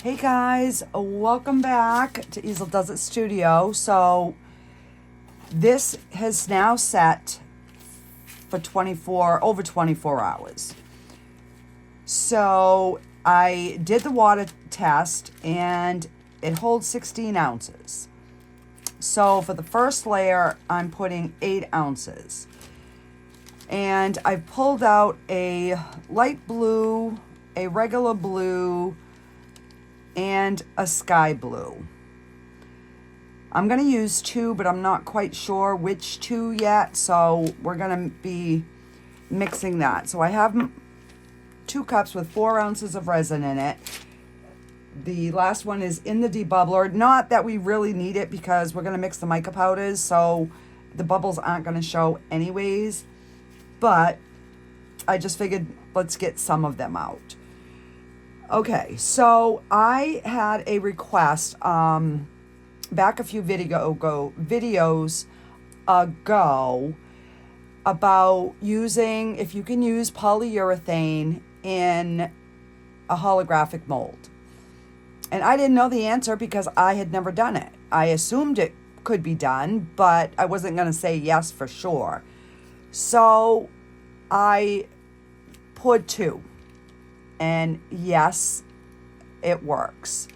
Hey guys, welcome back to Easel Does It Studio. So this has now set for over 24 hours. So I did the water test and it holds 16 ounces. So for the first layer, I'm putting 8 ounces. And I pulled out a light blue, a regular blue, and a sky blue. I'm going to use 2, but I'm not quite sure which 2 yet, so we're going to be mixing that. So I have 2 cups with 4 ounces of resin in it. The last one is in the debubbler. Not that we really need it because we're going to mix the mica powders, so the bubbles aren't going to show anyways, but I just figured let's get some of them out. Okay, so I had a request back a few videos ago about using, if you can use polyurethane in a holographic mold. And I didn't know the answer because I had never done it. I assumed it could be done, but I wasn't going to say yes for sure. So I put 2. And yes, it works.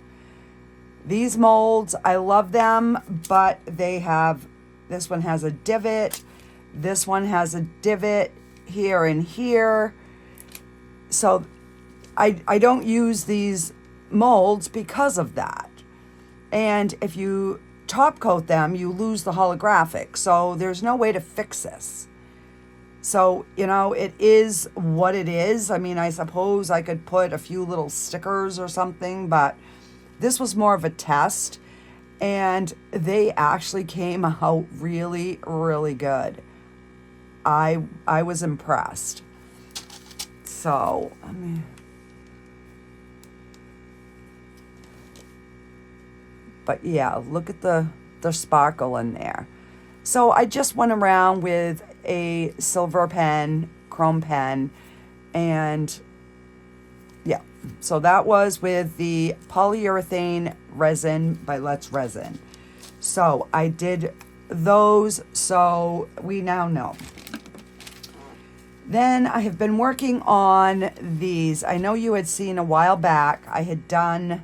These molds, I love them, but they have, this one has a divot. This one has a divot here and here. So I don't use these molds because of that. And if you top coat them, you lose the holographic. So there's no way to fix this. So, you know, it is what it is. I mean, I suppose I could put a few little stickers or something, but this was more of a test. And they actually came out really, really good. I was impressed. So, I mean, but yeah, look at the sparkle in there. So I just went around with a silver pen, chrome pen, and yeah. So that was with the polyurethane resin by Let's Resin. So I did those, so we now know. Then I have been working on these. I know you had seen a while back, I had done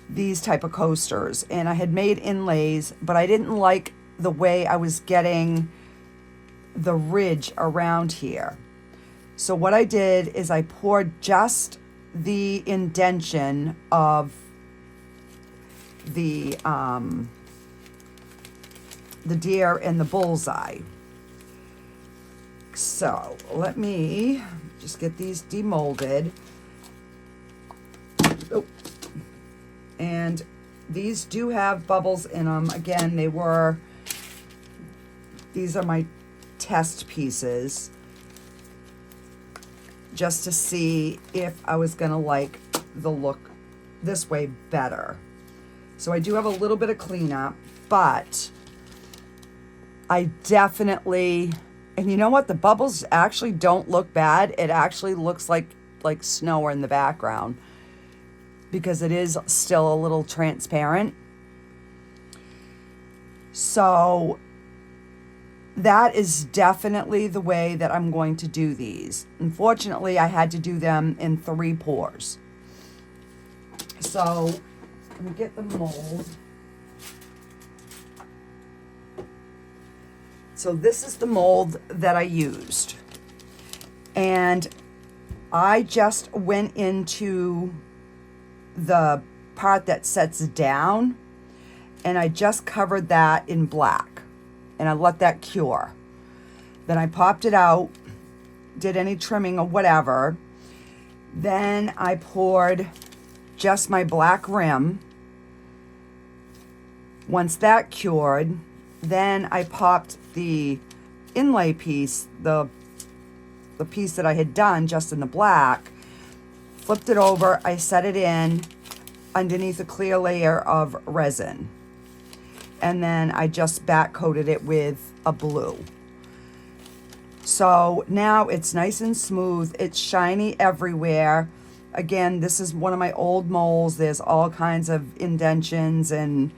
these type of coasters and I had made inlays, but I didn't like the way I was getting the ridge around here. So what I did is I poured just the indentation of the deer and the bullseye. So let me just get these demolded. Oh. And these do have bubbles in them. Again, these are my test pieces just to see if I was gonna like the look this way better. So I do have a little bit of cleanup, but I definitely, and you know what? The bubbles actually don't look bad. It actually looks like snow in the background, because it is still a little transparent. So that is definitely the way that I'm going to do these. Unfortunately, I had to do them in 3 pours. So let me get the mold. So this is the mold that I used. And I just went into the part that sets down and I just covered that in black and I let that cure. Then I popped it out, did any trimming or whatever. Then I poured just my black rim. Once that cured, then I popped the inlay piece, the piece that I had done just in the black, flipped it over, I set it in underneath a clear layer of resin. And then I just back coated it with a blue. So now it's nice and smooth. It's shiny everywhere. Again, this is one of my old molds. There's all kinds of indentions and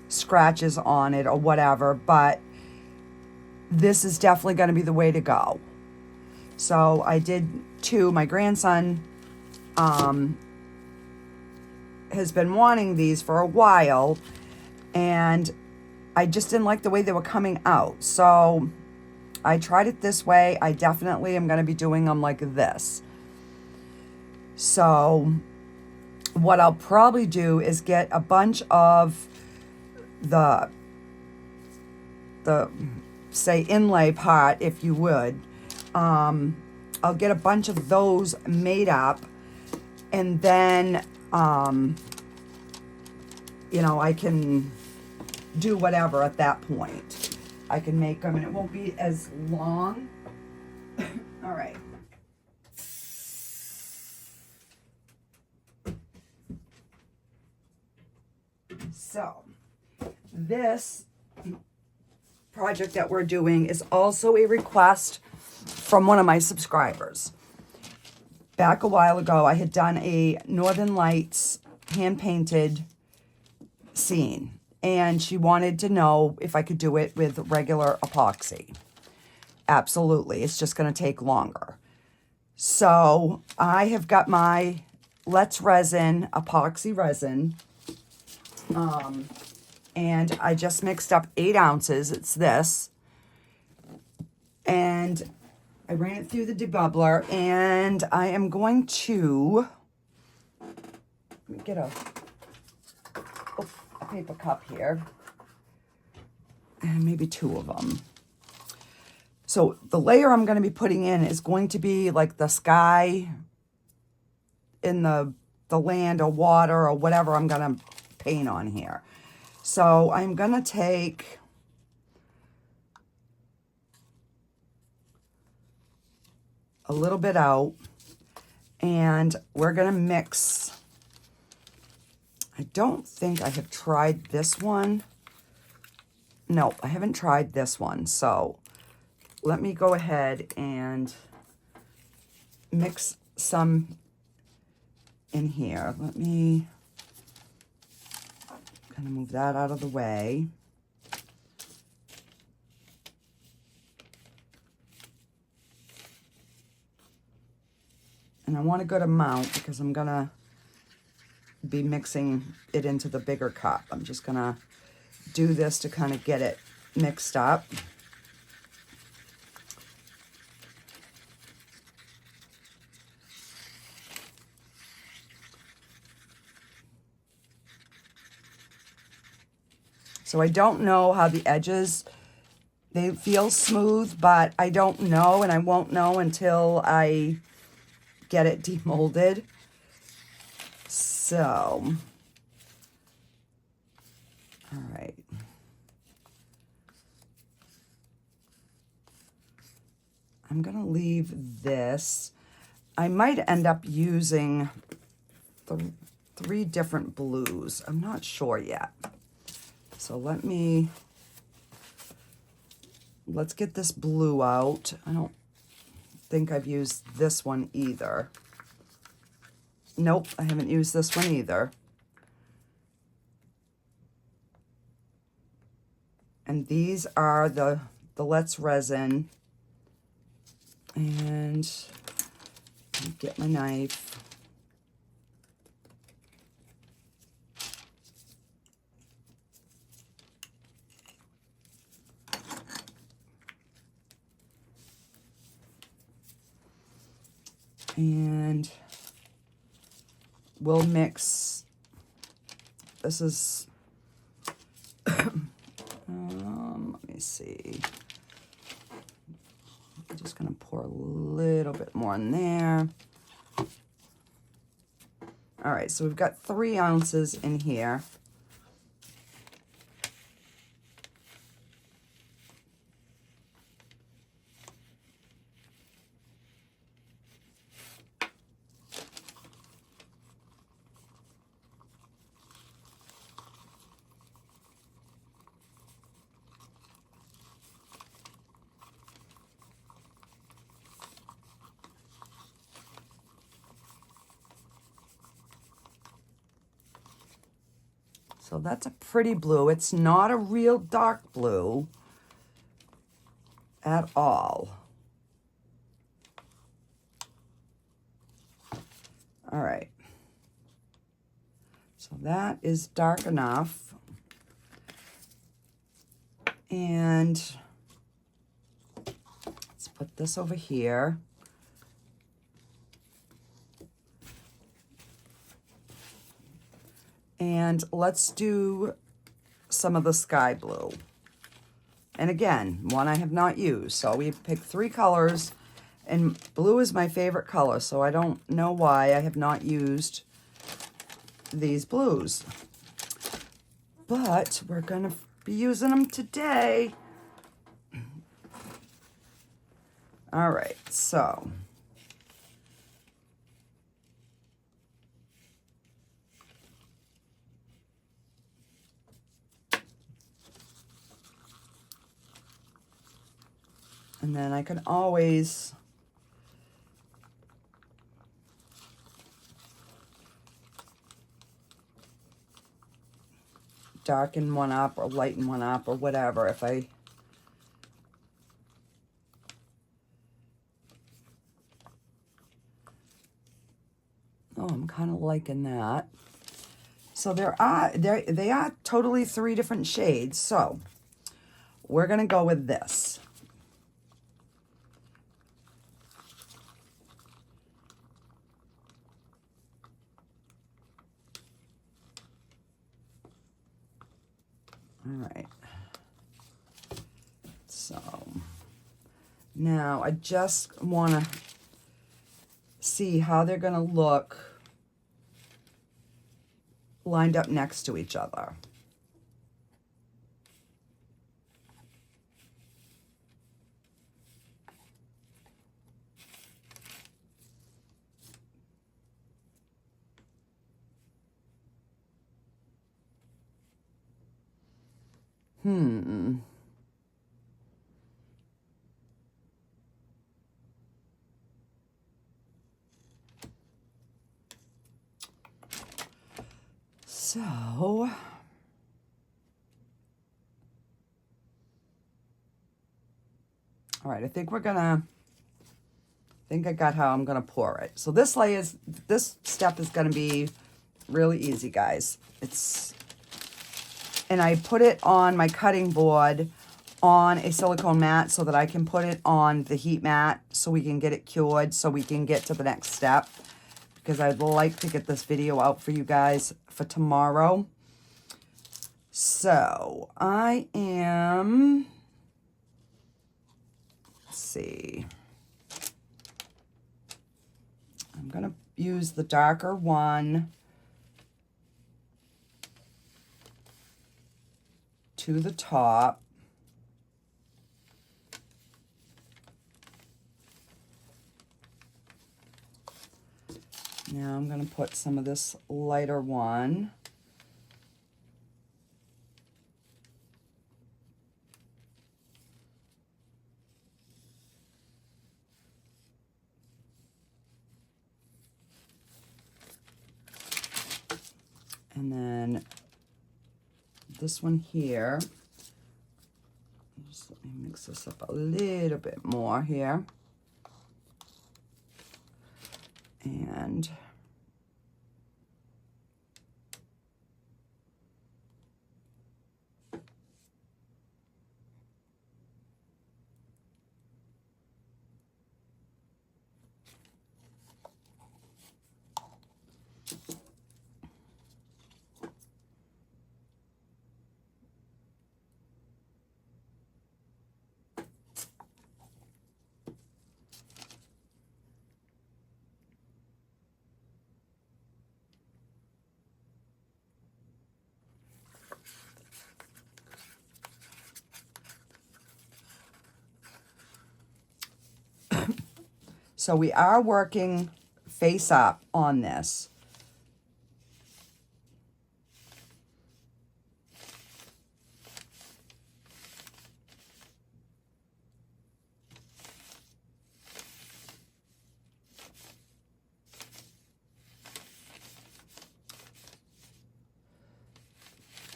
scratches on it or whatever, but this is definitely going to be the way to go. So I did two. My grandson has been wanting these for a while, and I just didn't like the way they were coming out. So I tried it this way. I definitely am going to be doing them like this. So what I'll probably do is get a bunch of the say inlay part, if you would. I'll get a bunch of those made up, and then you know, I can do whatever at that point. I can make them and it won't be as long. All right. So this project that we're doing is also a request from one of my subscribers. Back a while ago, I had done a Northern Lights hand-painted scene, and she wanted to know if I could do it with regular epoxy. Absolutely, it's just going to take longer. So I have got my Let's Resin epoxy resin, and I just mixed up 8 ounces. It's this, and I ran it through the debubbler, and I am going to let me get a paper cup here, and maybe 2 of them. So the layer I'm going to be putting in is going to be like the sky in the land or water or whatever I'm going to paint on here. So I'm going to take a little bit out, and we're going to mix. I don't think I have tried this one. No, I haven't tried this one. So let me go ahead and mix some in here. Let me kind of move that out of the way. And I want a good amount because I'm going to be mixing it into the bigger cup. I'm just going to do this to kind of get it mixed up. So I don't know how the edges, they feel smooth, but I don't know, and I won't know until I get it demolded. So, all right. I'm going to leave this. I might end up using 3 different blues. I'm not sure yet. So let's get this blue out. I don't think I've used this one either. Nope, I haven't used this one either. And these are the Let's Resin. And get my knife. And we'll mix, this is, let me see. I'm just going to pour a little bit more in there. All right, so we've got 3 ounces in here. So that's a pretty blue. It's not a real dark blue at all. All right. So that is dark enough. And let's put this over here. And let's do some of the sky blue. And again, one I have not used. So we picked 3 colors, and blue is my favorite color, so I don't know why I have not used these blues. But we're gonna be using them today. All right, so and then I can always darken one up or lighten one up or whatever if I I'm kind of liking that. So they are totally 3 different shades. So we're gonna go with this. All right. So now I just want to see how they're going to look lined up next to each other. So, all right, I think I got how I'm gonna pour it. So this step is gonna be really easy, guys. And I put it on my cutting board on a silicone mat so that I can put it on the heat mat so we can get it cured so we can get to the next step, because I'd like to get this video out for you guys for tomorrow. So I am, let's see, I'm gonna use the darker one to the top. Now I'm going to put some of this lighter one. And then this one here. Just let me mix this up a little bit more here. And so we are working face up on this.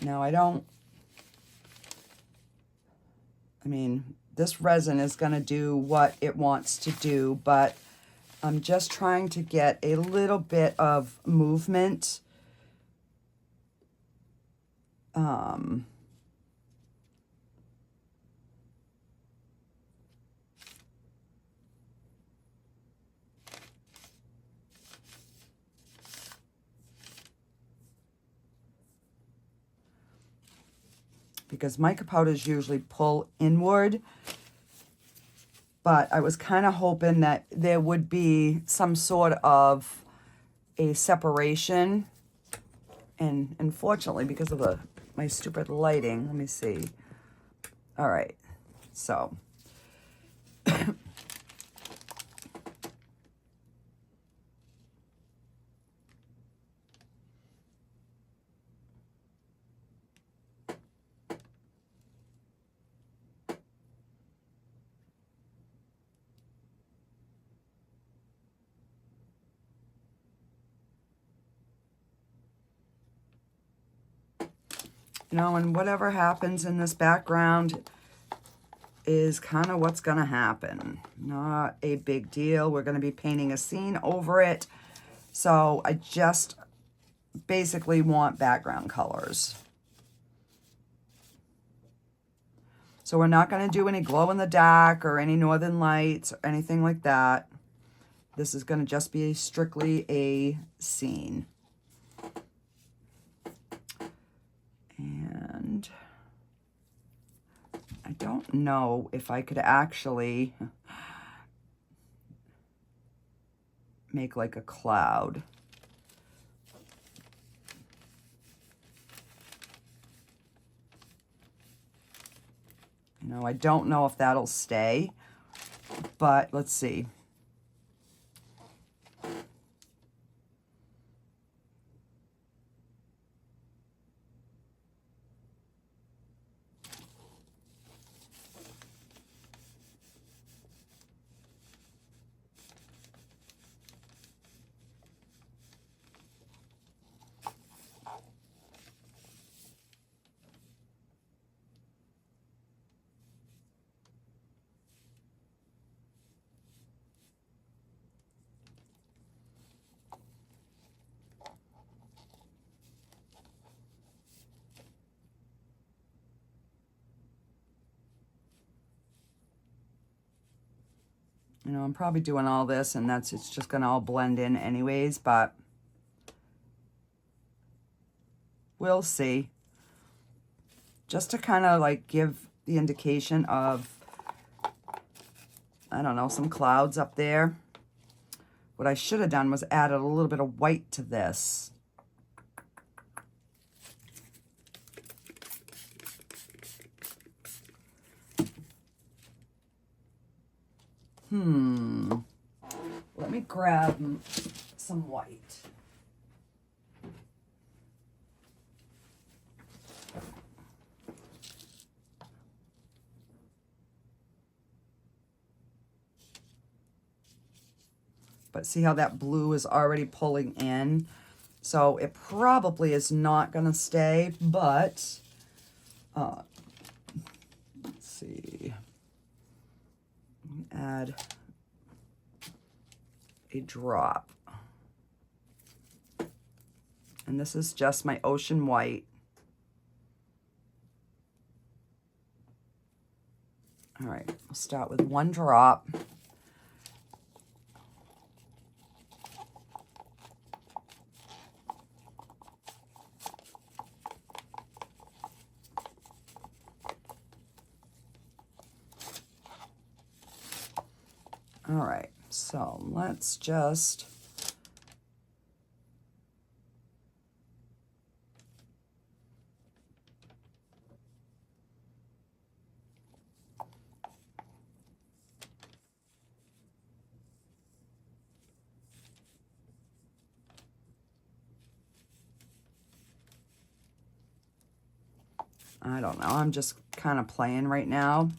Now I mean, this resin is going to do what it wants to do, but I'm just trying to get a little bit of movement. Because mica powders usually pull inward, but I was kind of hoping that there would be some sort of a separation, and unfortunately, because of my stupid lighting, let me see. All right, so you know, and whatever happens in this background is kind of what's going to happen. Not a big deal. We're going to be painting a scene over it. So I just basically want background colors. So we're not going to do any glow in the dark or any northern lights or anything like that. This is going to just be strictly a scene. And I don't know if I could actually make like a cloud. You know, I don't know if that'll stay, but let's see. You know, I'm probably doing all this and it's just gonna all blend in anyways, but we'll see. Just to kind of like give the indication of, I don't know, some clouds up there. What I should have done was added a little bit of white to this. Let me grab some white. But see how that blue is already pulling in? So it probably is not going to stay, but let's see. Add a drop. And this is just my ocean white. All right, we'll start with one drop. All right, so let's just I don't know, I'm just kind of playing right now.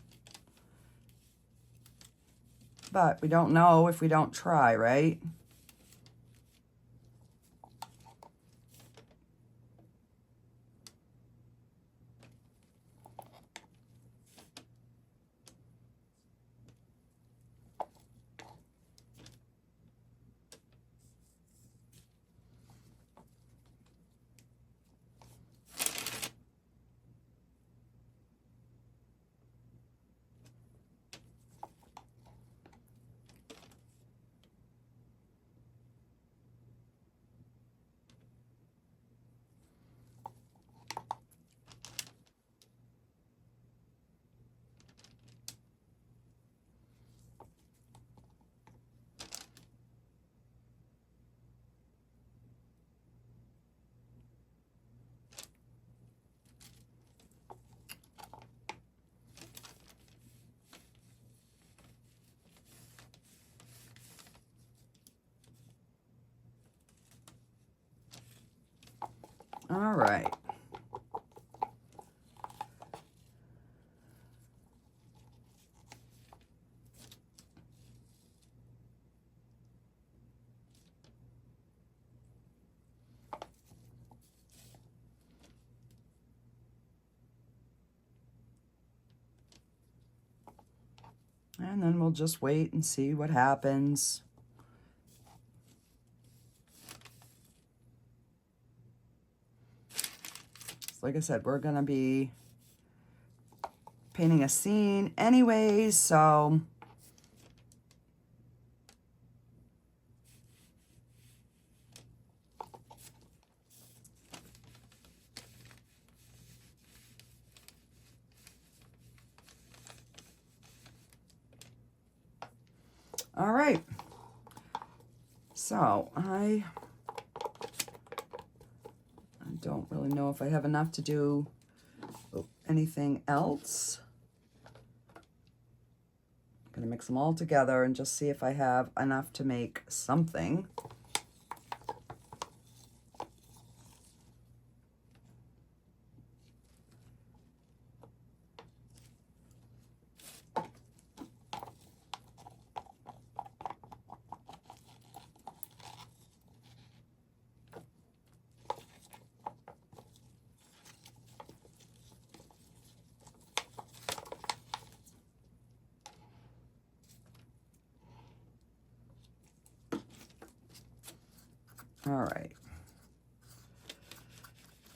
But we don't know if we don't try, right? right. And then we'll just wait and see what happens. Like I said, we're gonna be painting a scene anyways, so all right. So I don't really know if I have enough to do anything else. I'm gonna mix them all together and just see if I have enough to make something. All right.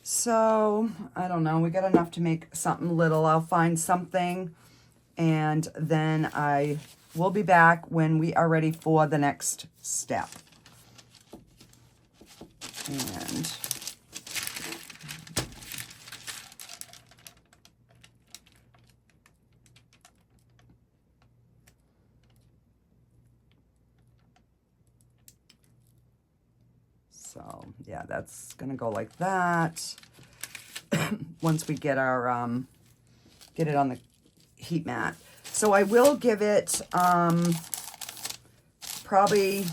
So, I don't know. We got enough to make something little. I'll find something, and then I will be back when we are ready for the next step. And so, yeah, that's gonna go like that. Once we get our, get it on the heat mat. So I will give it, probably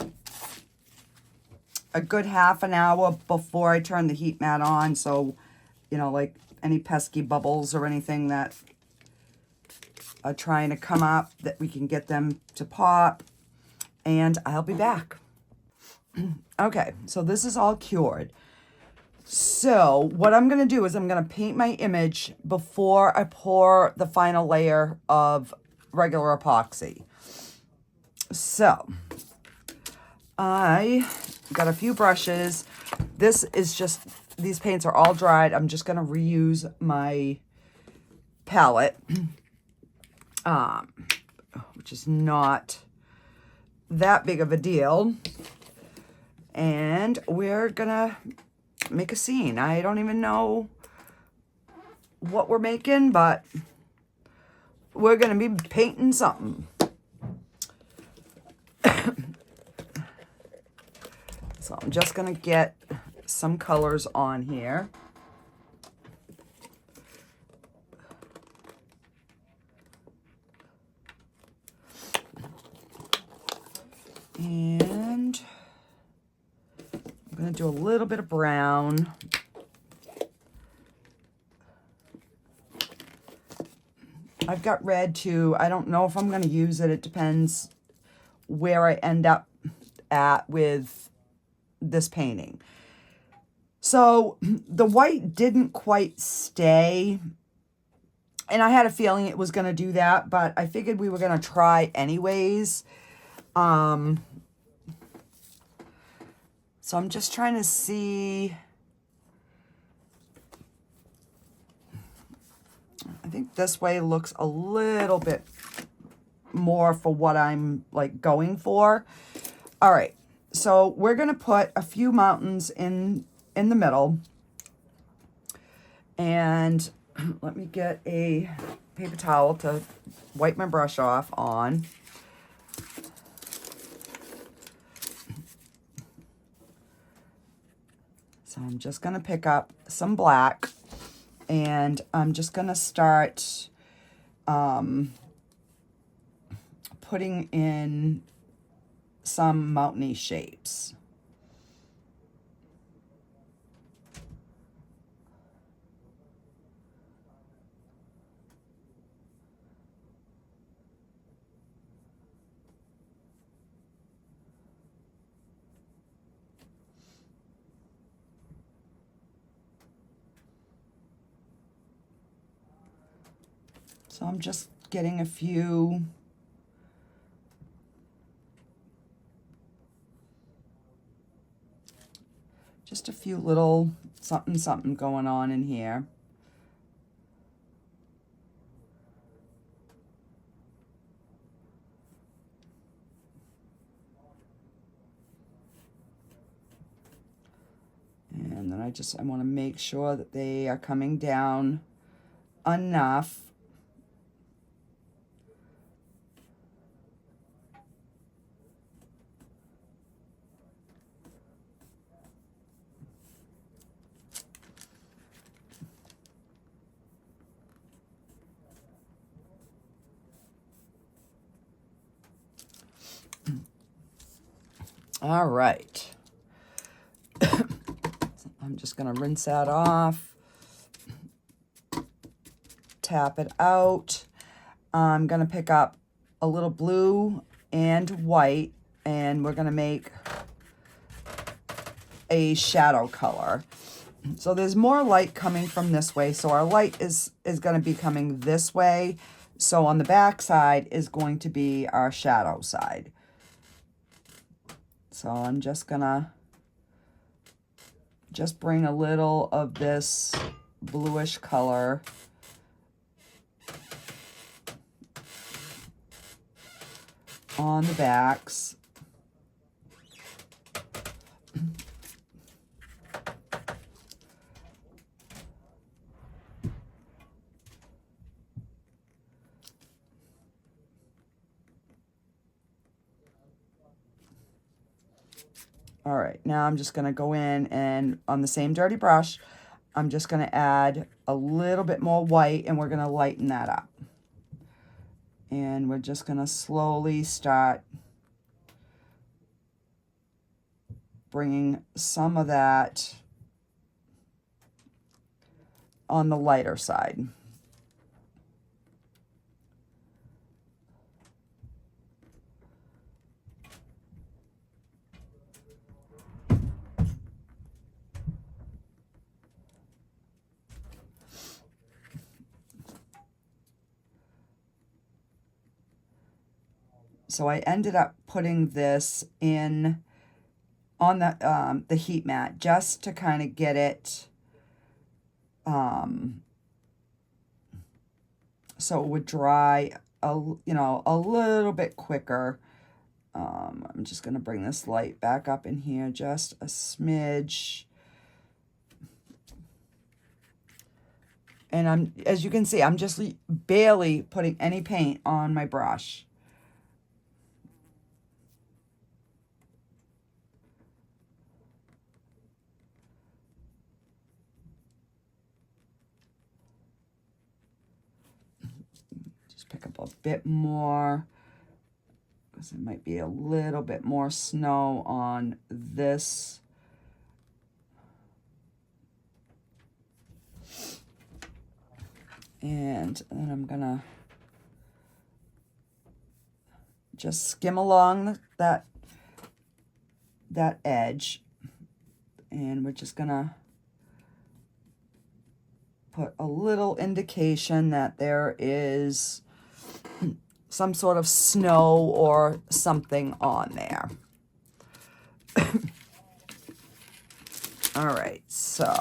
a good half an hour before I turn the heat mat on. So, you know, like any pesky bubbles or anything that are trying to come up, that we can get them to pop. And I'll be back. Okay, so this is all cured. So what I'm going to do is I'm going to paint my image before I pour the final layer of regular epoxy. So I got a few brushes. This is just, these paints are all dried. I'm just going to reuse my palette, which is not that big of a deal. And we're going to make a scene. I don't even know what we're making, but we're going to be painting something. So I'm just going to get some colors on here. And I'm going to do a little bit of brown. I've got red too. I don't know if I'm going to use it. It depends where I end up at with this painting. So the white didn't quite stay, and I had a feeling it was going to do that, but I figured we were going to try anyways. So I'm just trying to see. I think this way looks a little bit more for what I'm like going for. All right, so we're gonna put a few mountains in the middle, and let me get a paper towel to wipe my brush off on. So I'm just gonna pick up some black, and I'm just gonna start putting in some mountainy shapes. So I'm just getting a few little something going on in here. And then I want to make sure that they are coming down enough. All right. I'm just going to rinse that off, tap it out. I'm going to pick up a little blue and white, and we're going to make a shadow color. So there's more light coming from this way, so our light is going to be coming this way. So on the back side is going to be our shadow side. So I'm just gonna bring a little of this bluish color on the backs. All right, now I'm just gonna go in and on the same dirty brush, I'm just gonna add a little bit more white and we're gonna lighten that up. And we're just gonna slowly start bringing some of that on the lighter side. So I ended up putting this in on the heat mat just to kind of get it so it would dry a little bit quicker. I'm just going to bring this light back up in here just a smidge. And as you can see, I'm just barely putting any paint on my brush. Pick up a bit more because there might be a little bit more snow on this. And then I'm gonna just skim along that edge, and we're just gonna put a little indication that there is some sort of snow or something on there. All right, so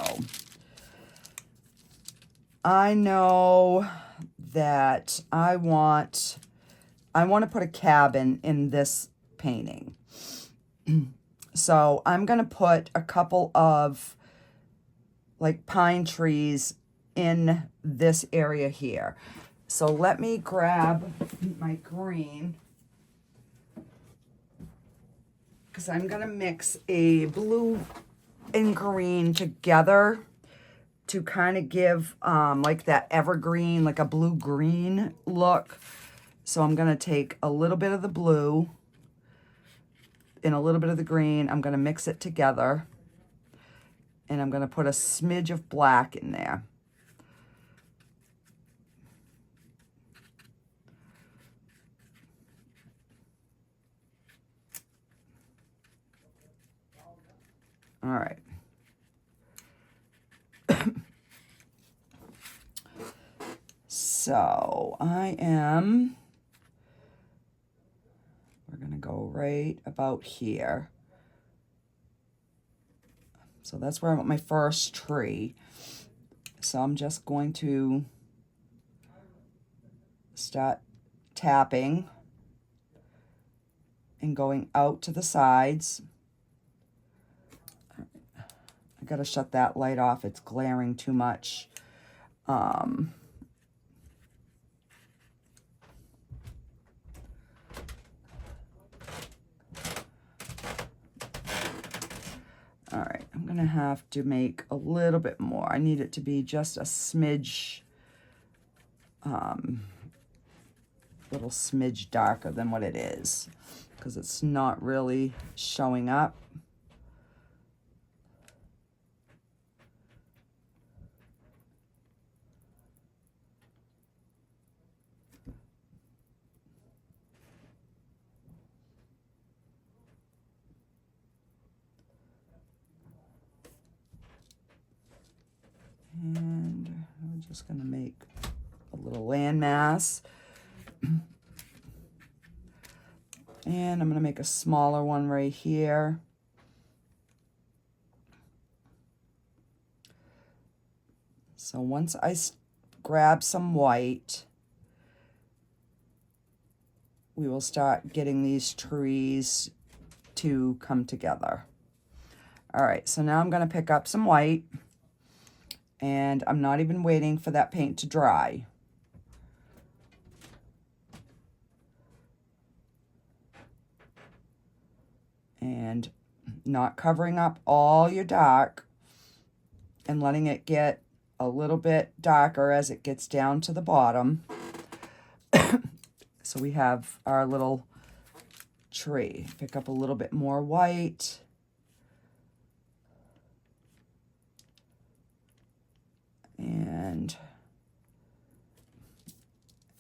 I know that I want to put a cabin in this painting. So I'm going to put a couple of like pine trees in this area here. So let me grab my green, because I'm going to mix a blue and green together to kind of give like that evergreen, like a blue-green look. So I'm going to take a little bit of the blue and a little bit of the green. I'm going to mix it together, and I'm going to put a smidge of black in there. All right. So we're going to go right about here. So that's where I want my first tree. So I'm just going to start tapping and going out to the sides. I gotta shut that light off. It's glaring too much. All right, I'm gonna have to make a little bit more. I need it to be just a smidge, little smidge darker than what it is, because it's not really showing up. And I'm just going to make a little landmass. And I'm going to make a smaller one right here. So once I grab some white, we will start getting these trees to come together. All right, so now I'm going to pick up some white. And I'm not even waiting for that paint to dry. And not covering up all your dark and letting it get a little bit darker as it gets down to the bottom. So we have our little tree. Pick up a little bit more white.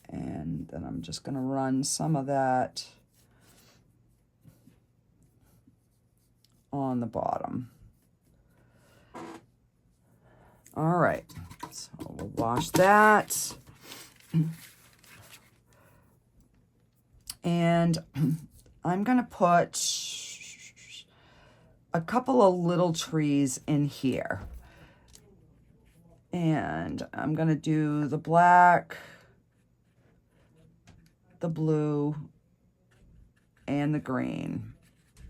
And then I'm just going to run some of that on the bottom. All right, so we'll wash that. And I'm going to put a couple of little trees in here. And I'm going to do the black, the blue, and the green,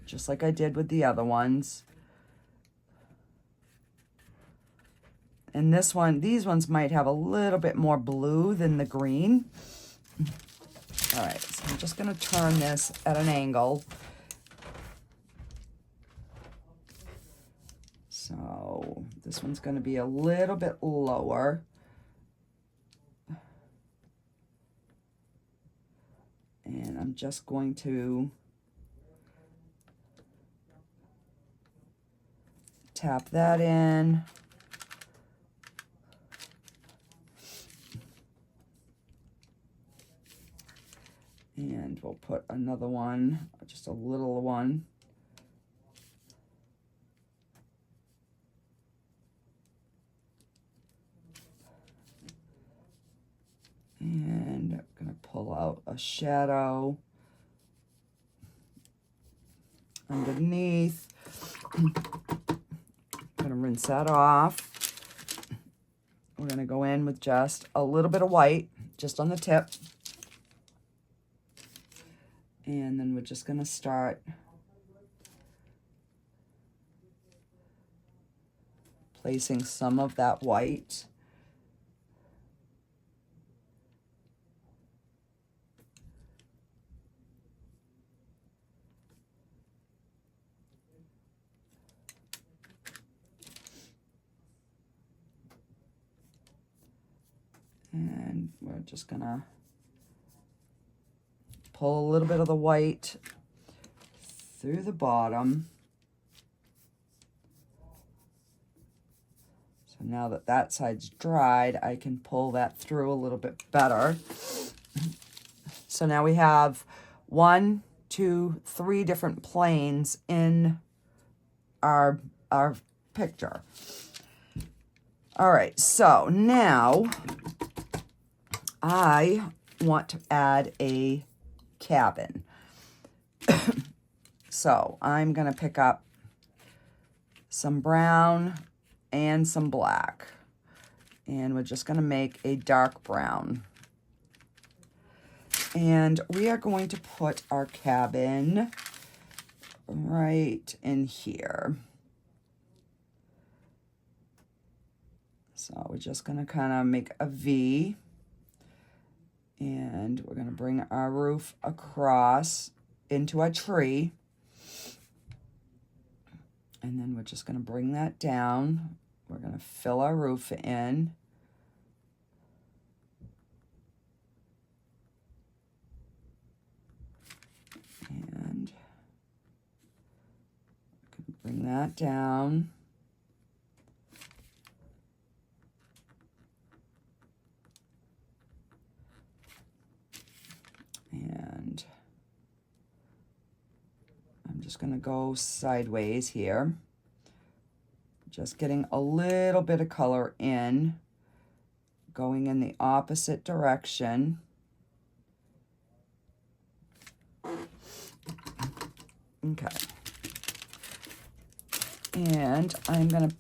just like I did with the other ones. And this one, these ones might have a little bit more blue than the green. All right, so I'm just going to turn this at an angle. So this one's going to be a little bit lower. And I'm just going to tap that in. And we'll put another one, just a little one. And I'm going to pull out a shadow underneath. I'm going to rinse that off. We're going to go in with just a little bit of white, just on the tip. And then we're just going to start placing some of that white and we're just gonna pull a little bit of the white through the bottom. So now that that side's dried, I can pull that through a little bit better. So now we have 1, 2, 3 different planes in our picture. All right, so now I want to add a cabin. So I'm going to pick up some brown and some black. And we're just going to make a dark brown. And we are going to put our cabin right in here. So we're just going to kind of make a V. And we're going to bring our roof across into a tree. And then we're just going to bring that down. We're going to fill our roof in. And bring that down. And I'm just going to go sideways here. Just getting a little bit of color in, going in the opposite direction. Okay. And I'm going to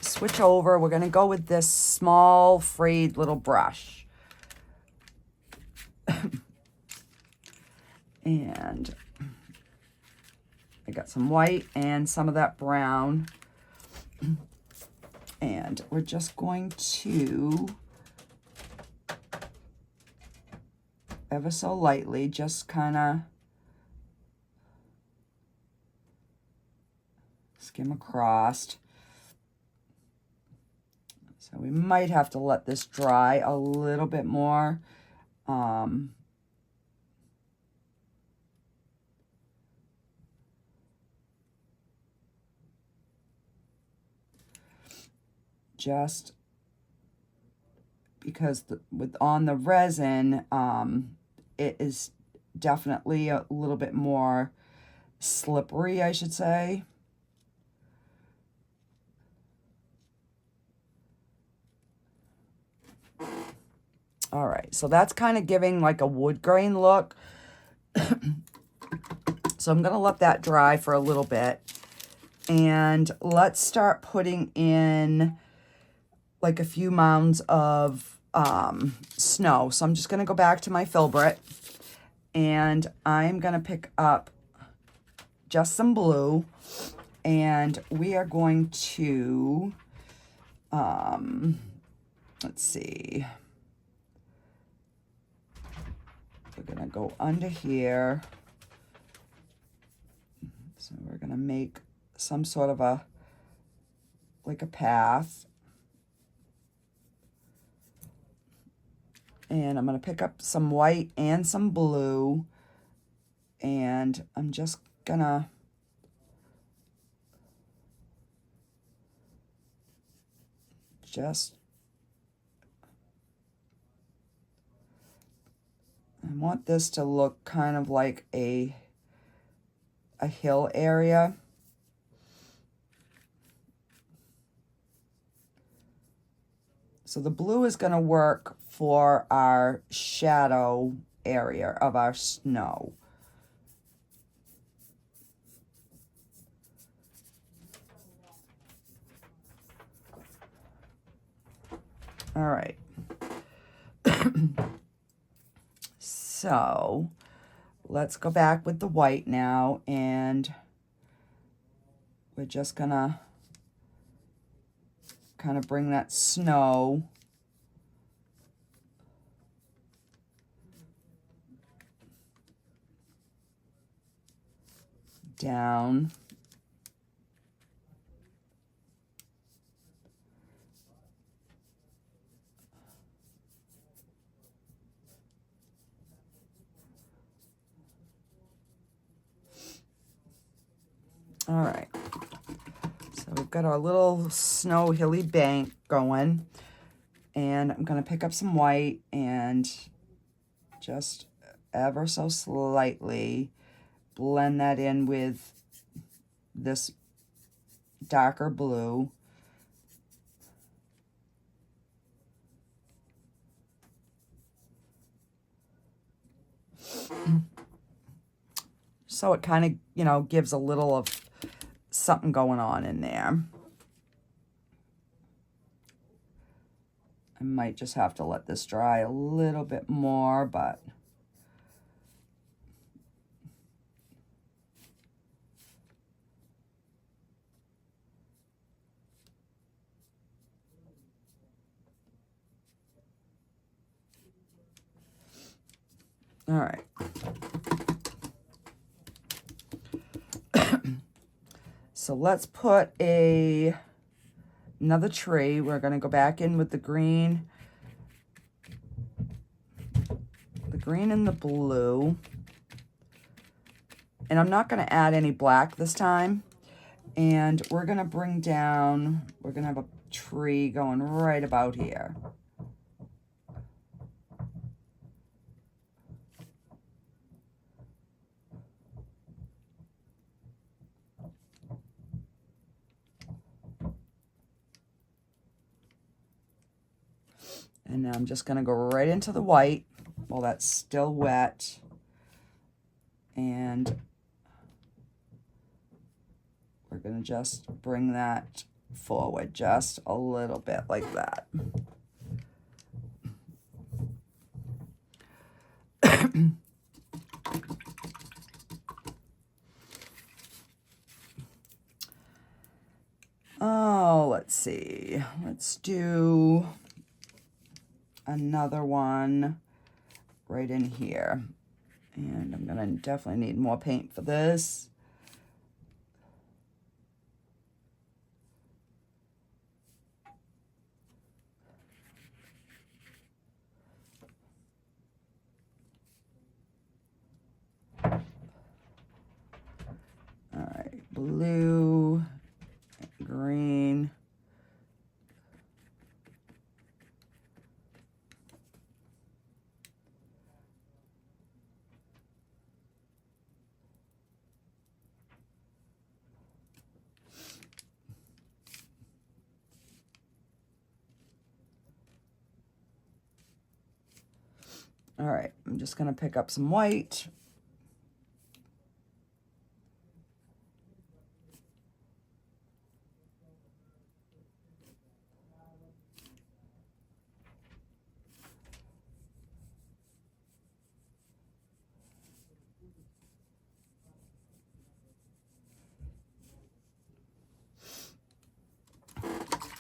switch over. We're going to go with this small frayed little brush. And I got some white and some of that brown. And we're just going to, ever so lightly, just kind of skim across. So we might have to let this dry a little bit more. Just because on the resin, it is definitely a little bit more slippery, I should say. All right, so that's kind of giving like a wood grain look. So I'm going to let that dry for a little bit. And let's start putting in like a few mounds of snow. So I'm just going to go back to my filbert, and I'm going to pick up just some blue, and we are going to, let's see, we're going to go under here. So we're going to make some sort of like a path. And I'm going to pick up some white and some blue. And I'm just going to I want this to look kind of like a hill area. So the blue is going to work for our shadow area of our snow. All right. So let's go back with the white now, and we're just gonna kind of bring that snow down. All right, so we've got our little snow hilly bank going, and I'm going to pick up some white and just ever so slightly blend that in with this darker blue. So it kind of, you know, gives a little of something going on in there. I might just have to let this dry a little bit more, but all right. So let's put another tree. We're going to go back in with the green and the blue. And I'm not going to add any black this time. And we're going to bring down, we're going to have a tree going right about here. And now I'm just going to go right into the white while that's still wet. And we're going to just bring that forward just a little bit like that. Oh, let's see. Let's do another one right in here. And I'm gonna definitely need more paint for this. All right, blue, green. All right, I'm just gonna pick up some white.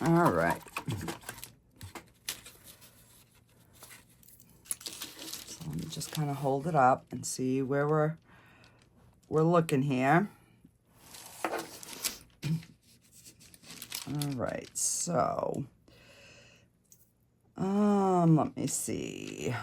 All right. So let me just kind of hold it up and see where we're looking here. All right, so let me see.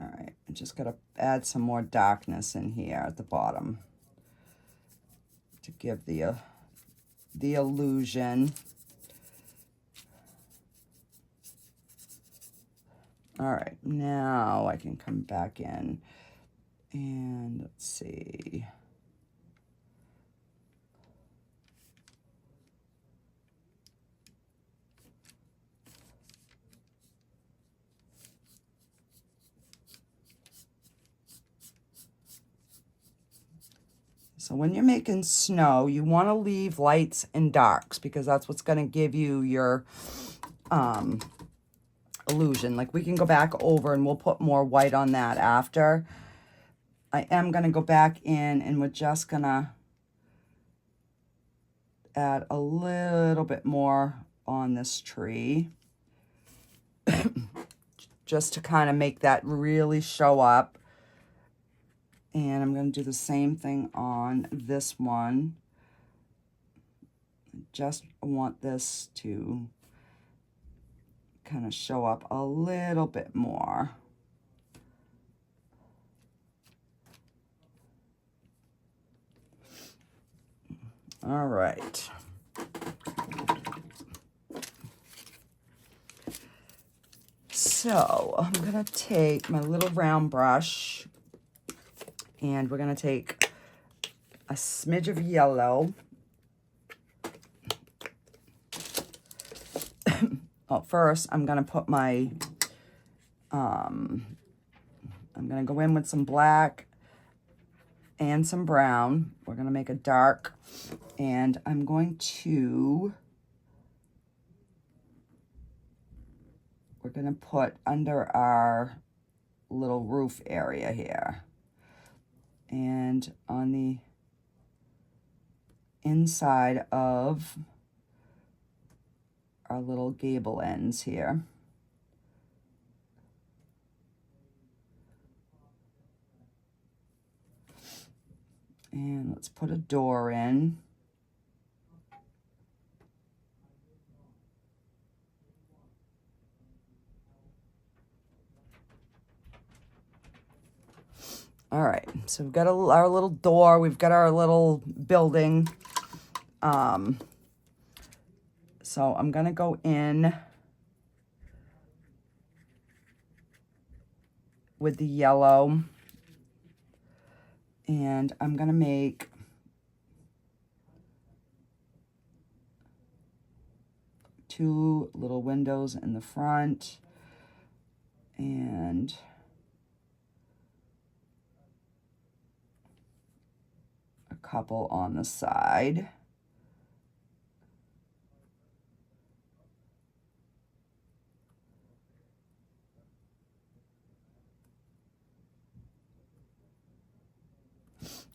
All right, I'm just gonna add some more darkness in here at the bottom to give the illusion. All right, now I can come back in and let's see. So when you're making snow, you want to leave lights and darks because that's what's going to give you your illusion. Like we can go back over and we'll put more white on that after. I am going to go back in and we're just going to add a little bit more on this tree. Just to kind of make that really show up. And I'm going to do the same thing on this one. Just want this to kind of show up a little bit more. All right. So I'm gonna take my little round brush and we're gonna take a smidge of yellow. Oh, first I'm gonna put my, I'm gonna go in with some black and some brown. We're gonna make a dark, and I'm going to, we're gonna put under our little roof area here. And on the inside of our little gable ends here. And let's put a door in. All right, so we've got our little door, we've got our little building. So I'm gonna go in with the yellow, and I'm gonna make two little windows in the front and a couple on the side.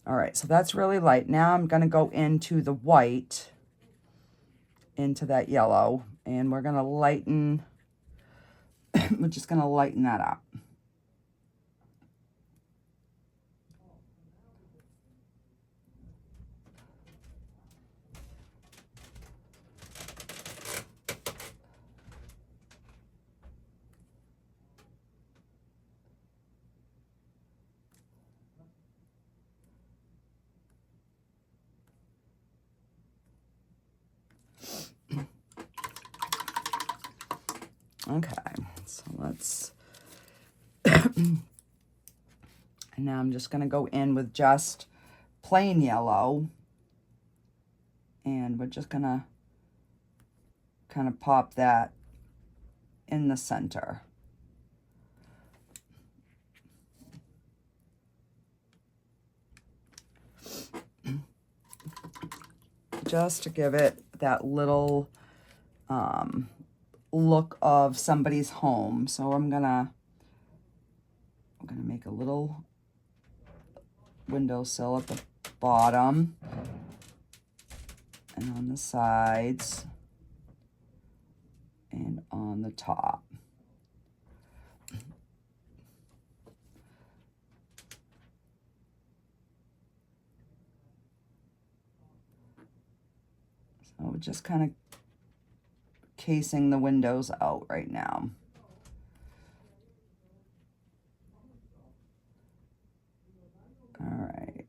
All right, so that's really light. Now I'm gonna go into the white, into that yellow, and we're gonna lighten, we're just gonna lighten that up. Okay, so let's, and now I'm just gonna go in with just plain yellow, and we're just gonna kind of pop that in the center. Just to give it that little look of somebody's home. So I'm gonna make a little windowsill at the bottom and on the sides and on the top. So we're just kind of casing the windows out right now. All right.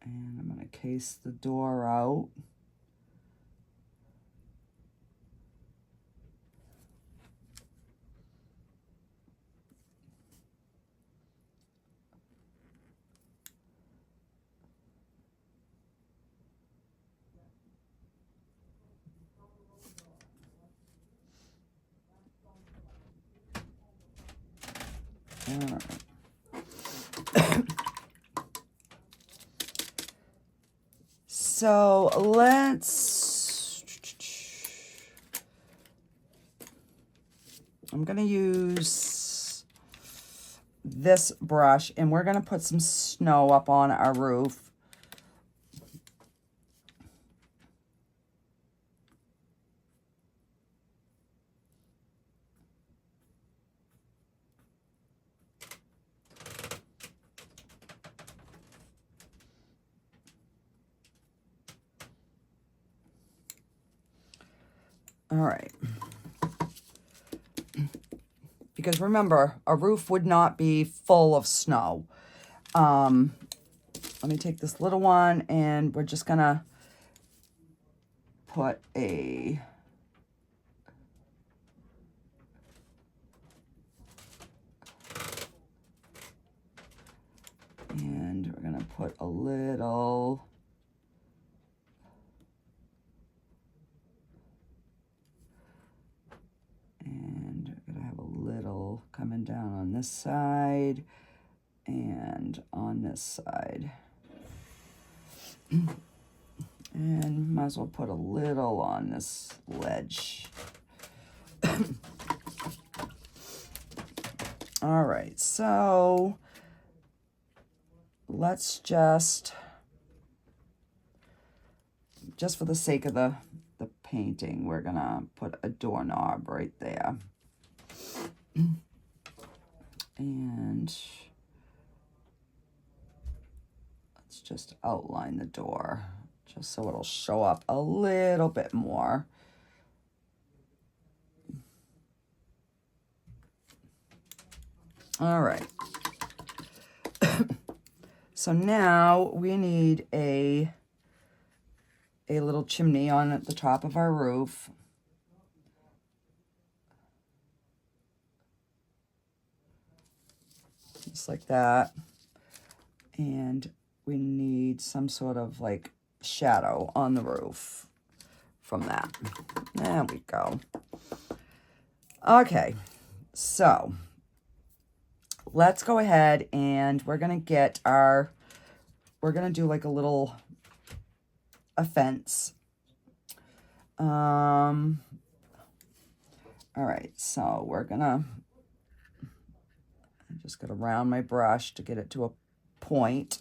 And I'm going to case the door out. All right. So I'm going to use this brush, and we're going to put some snow up on our roof. All right. Because remember, a roof would not be full of snow. Let me take this little one, and we're just gonna put a and we're gonna put a little and we're gonna have a little coming down on this side and on this side. And might as well put a little on this ledge. All right, so let's just for the sake of the painting, we're gonna put a doorknob right there. And let's just outline the door, just so it'll show up a little bit more. All right. So now we need a little chimney on at the top of our roof. Just like that. And we need some sort of like shadow on the roof from that. There we go. Okay, so let's go ahead and we're gonna get we're gonna do like a fence. All right, so I'm just gonna round my brush to get it to a point,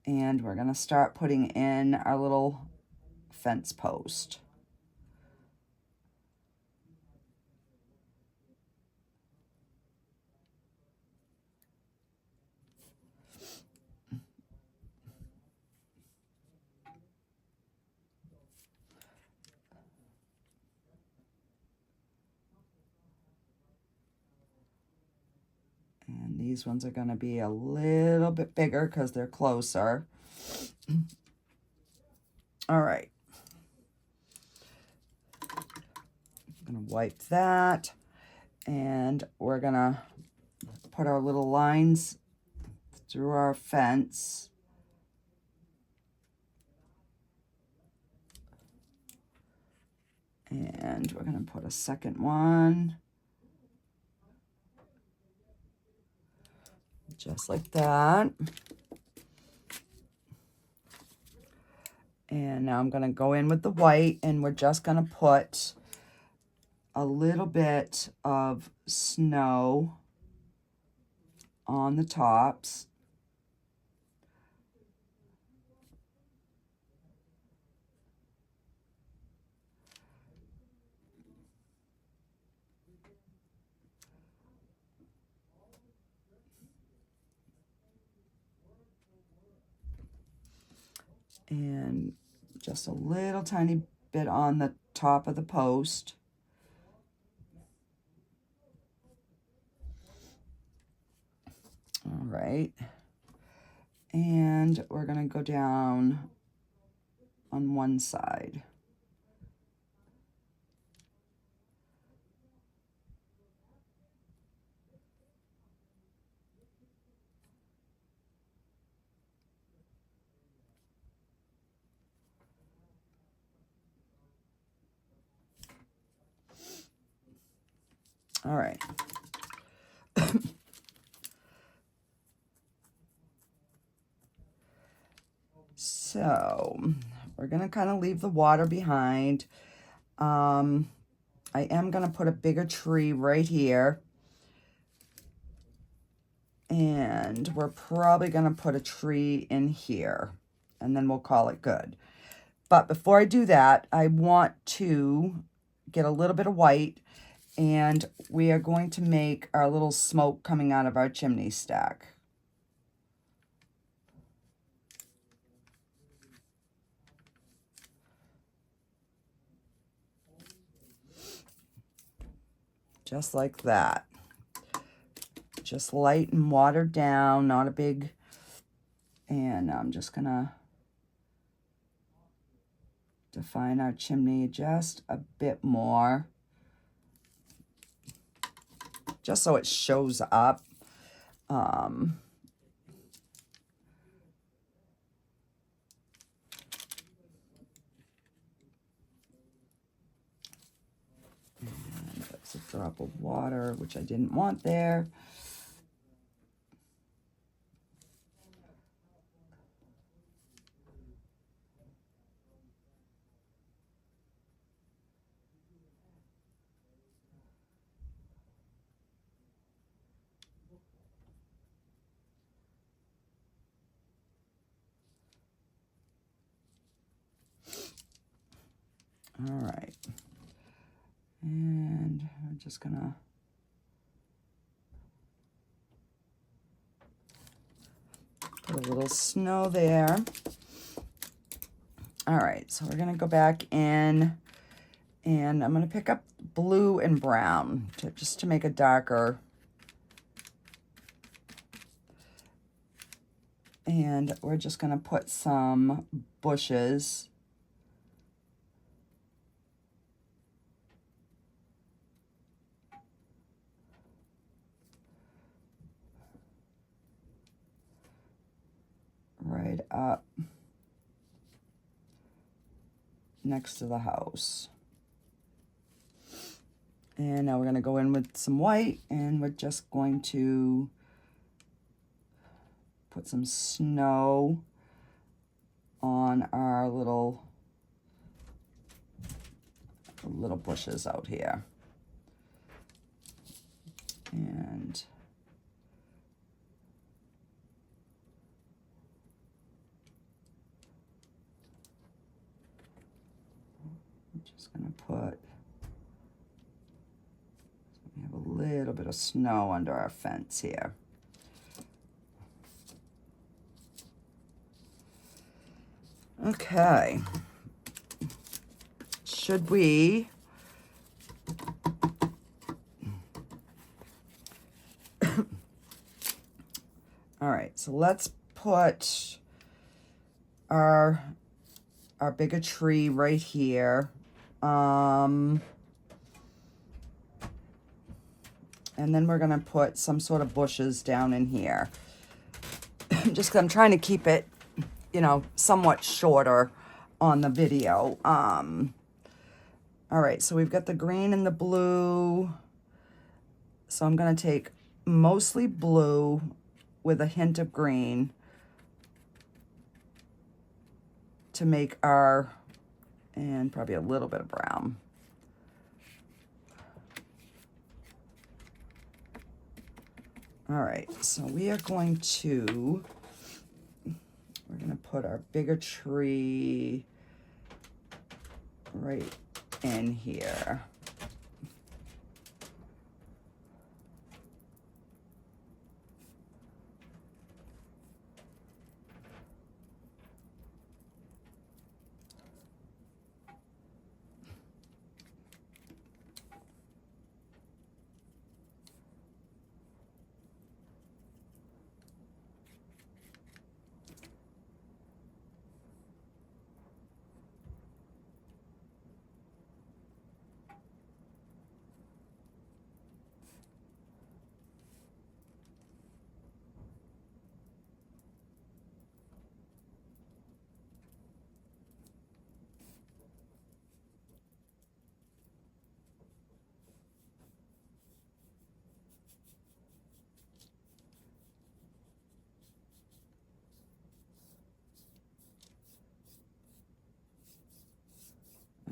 and we're gonna start putting in our little fence post. And these ones are going to be a little bit bigger because they're closer. All right. I'm going to wipe that. And we're going to put our little lines through our fence. And we're going to put a second one. Just like that. And now I'm going to go in with the white, and we're just going to put a little bit of snow on the tops. And just a little tiny bit on the top of the post. All right. And we're going to go down on one side. All right. So we're going to kind of leave the water behind. I am going to put a bigger tree right here. And we're probably going to put a tree in here. And then we'll call it good. But before I do that, I want to get a little bit of white. And we are going to make our little smoke coming out of our chimney stack. just like that. Just light and watered down, not a big, and I'm just gonna define our chimney just a bit more, just so it shows up. And that's a drop of water, which I didn't want there. All right, and I'm just gonna put a little snow there. All right, so we're gonna go back in, and I'm gonna pick up blue and brown just to make a darker. And we're just gonna put some bushes. Right up next to the house. And now we're going to go in with some white, and we're just going to put some snow on our little bushes out here. And I'm just going to put, we have a little bit of snow under our fence here. Okay. Should we all right, so let's put our bigger tree right here. And then we're gonna put some sort of bushes down in here. Just 'cause I'm trying to keep it, you know, somewhat shorter on the video. All right, so we've got the green and the blue. So I'm gonna take mostly blue with a hint of green to make our, and probably a little bit of brown. All right, so we are going to, we're gonna put our bigger tree right in here.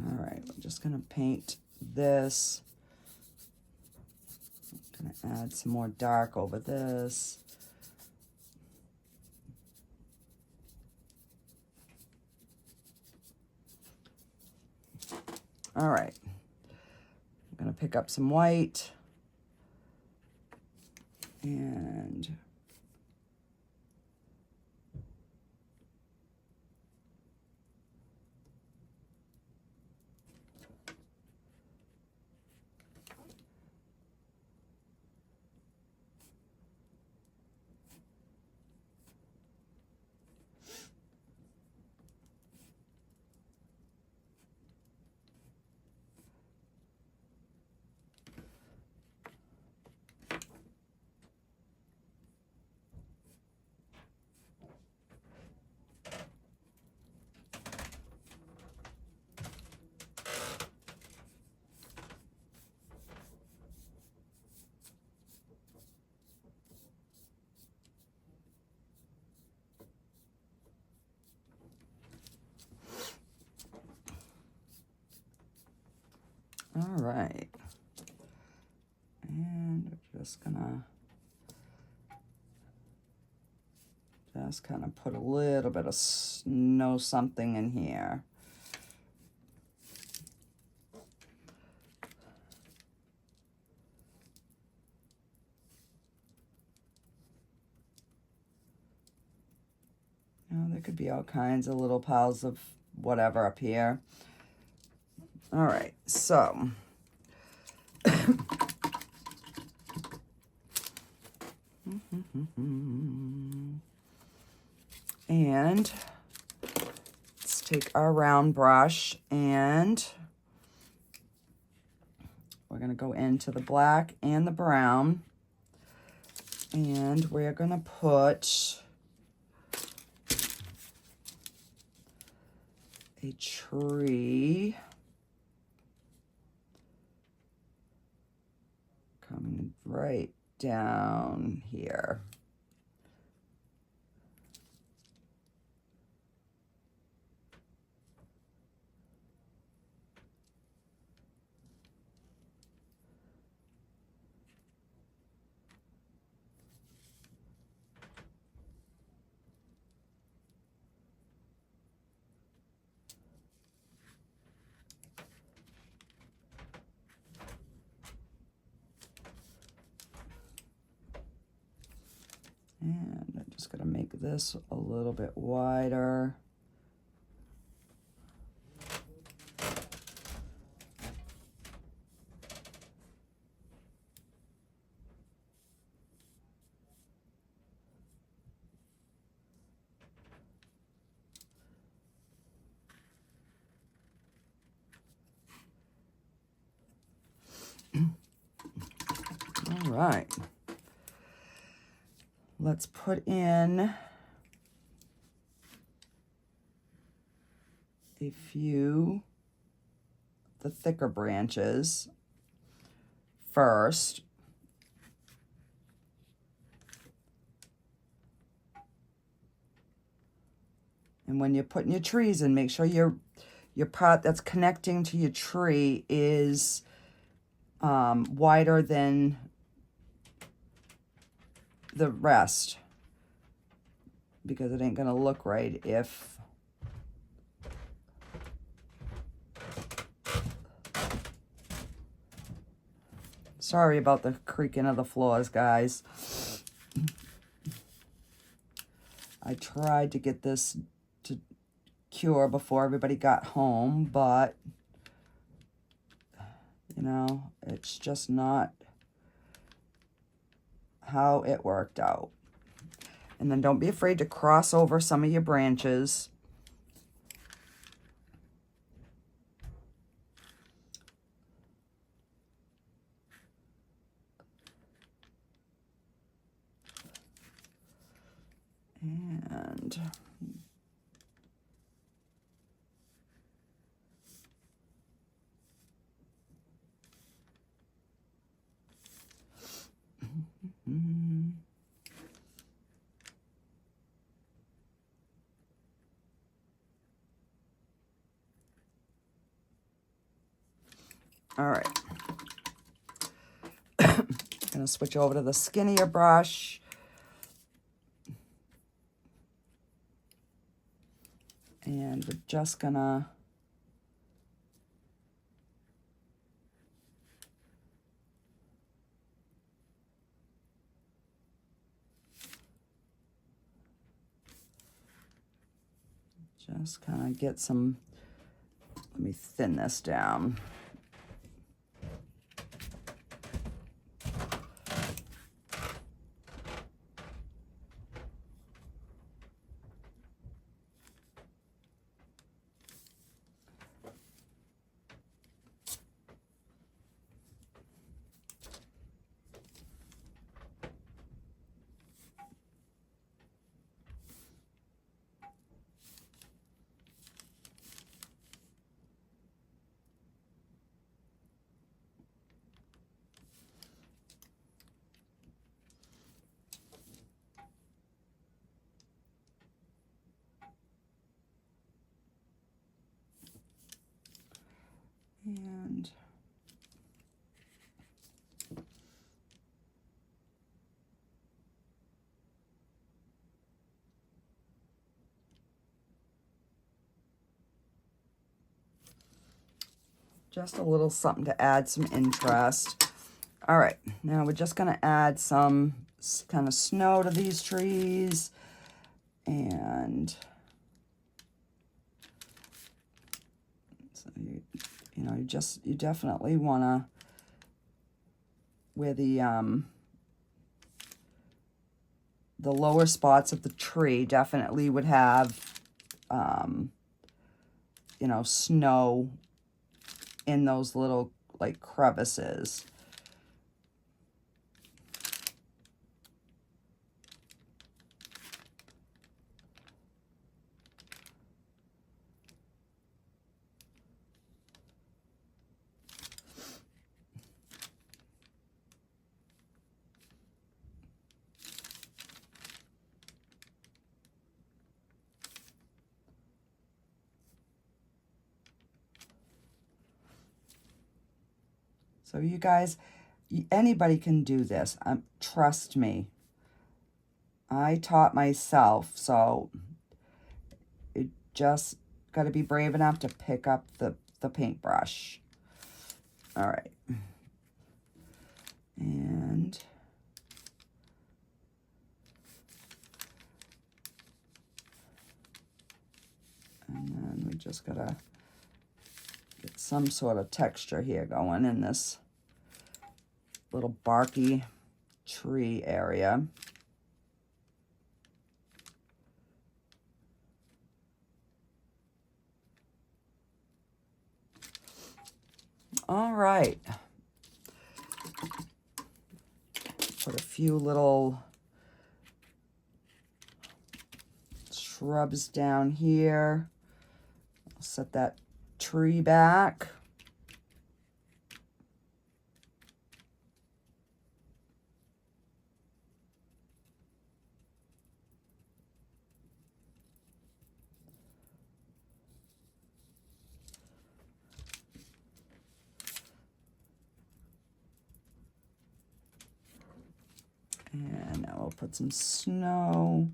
All right, I'm just gonna paint this. I'm gonna add some more dark over this. All right, I'm gonna pick up some white and right. And we're just gonna kind of put a little bit of snow something in here. There could be all kinds of little piles of whatever up here. All right, so and let's take our round brush and we're going to go into the black and the brown, and we're going to put a tree coming right down here. And I'm just going to make this a little bit wider. All right. Let's put in a few the thicker branches first. And when you're putting your trees in, make sure your part that's connecting to your tree is wider than the rest, because it ain't gonna look right if sorry about the creaking of the floors, guys. I tried to get this to cure before everybody got home, but you know, it's just not how it worked out. And then don't be afraid to cross over some of your branches. And all right. Gonna switch over to the skinnier brush. And we're just gonna kind of get some, let me thin this down. Just a little something to add some interest. All right, now we're just gonna add some kind of snow to these trees. And so you know, you definitely wanna, where the lower spots of the tree definitely would have, you know, snow in those little like crevices. So you guys, anybody can do this. Trust me. I taught myself, so you just got to be brave enough to pick up the paintbrush. All right. And then we just got to get some sort of texture here going in this little barky tree area. All right. Put a few little shrubs down here. I'll set that tree back. And now we'll put some snow.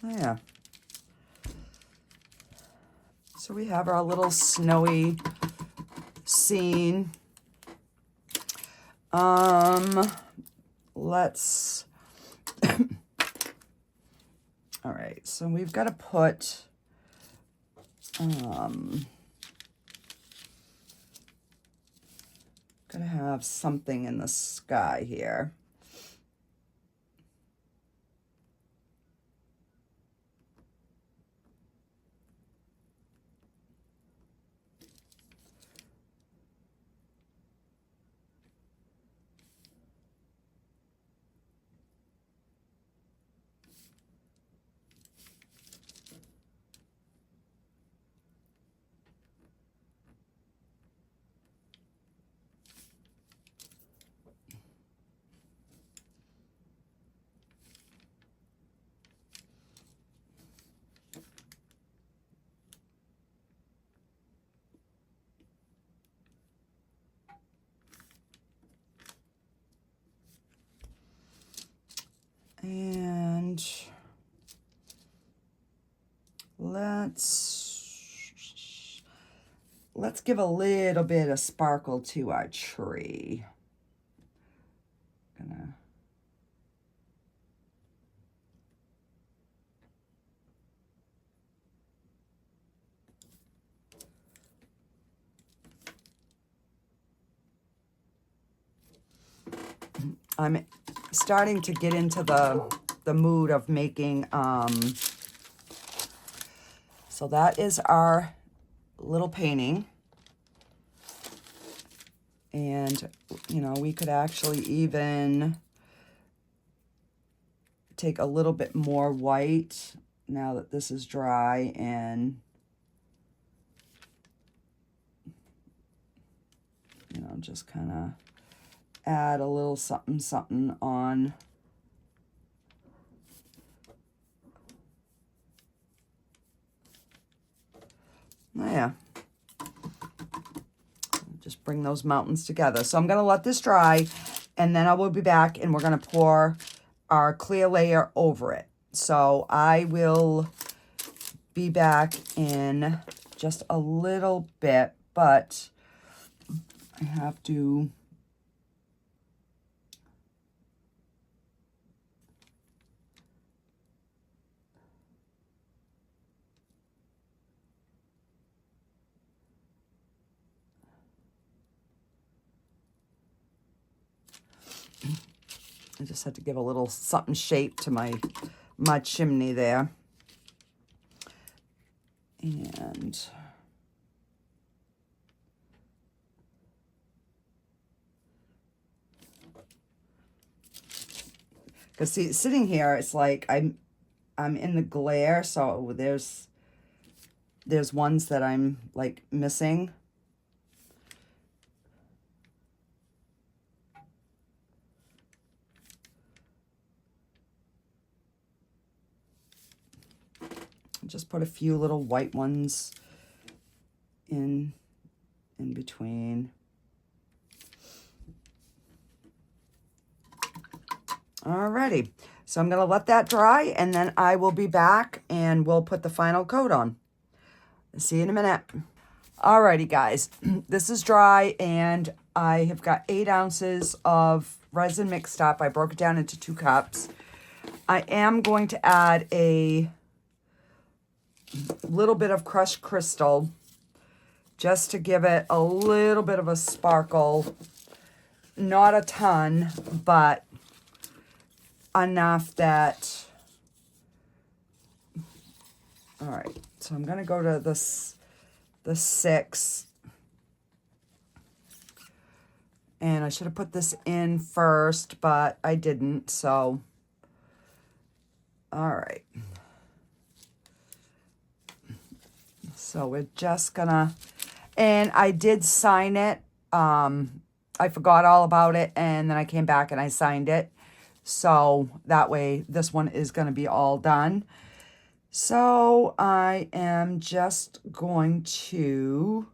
Yeah. So we have our little snowy scene. Let's all right, so we've got to put gotta have something in the sky here. And let's give a little bit of sparkle to our tree. I'm starting to get into the mood of making, so that is our little painting. And, you know, we could actually even take a little bit more white now that this is dry and, you know, just kind of add a little something something on Yeah. Just bring those mountains together. So I'm going to let this dry, and then I will be back, and we're going to pour our clear layer over it. So I will be back in just a little bit, but I have to I just had to give a little something shape to my chimney there. And because see, sitting here, it's like I'm in the glare, so there's ones that I'm like missing. Just put a few little white ones in between. Alrighty, so I'm gonna let that dry, and then I will be back and we'll put the final coat on. See you in a minute. Alrighty guys, this is dry, and I have got 8 ounces of resin mixed up. I broke it down into 2 cups. I am going to add a little bit of crushed crystal just to give it a little bit of a sparkle. Not a ton, but enough that... All right, so I'm going to go to the 6. And I should have put this in first, but I didn't, so... All right. So we're just gonna... And I did sign it. I forgot all about it, and then I came back and I signed it. So that way this one is going to be all done. So I am just going to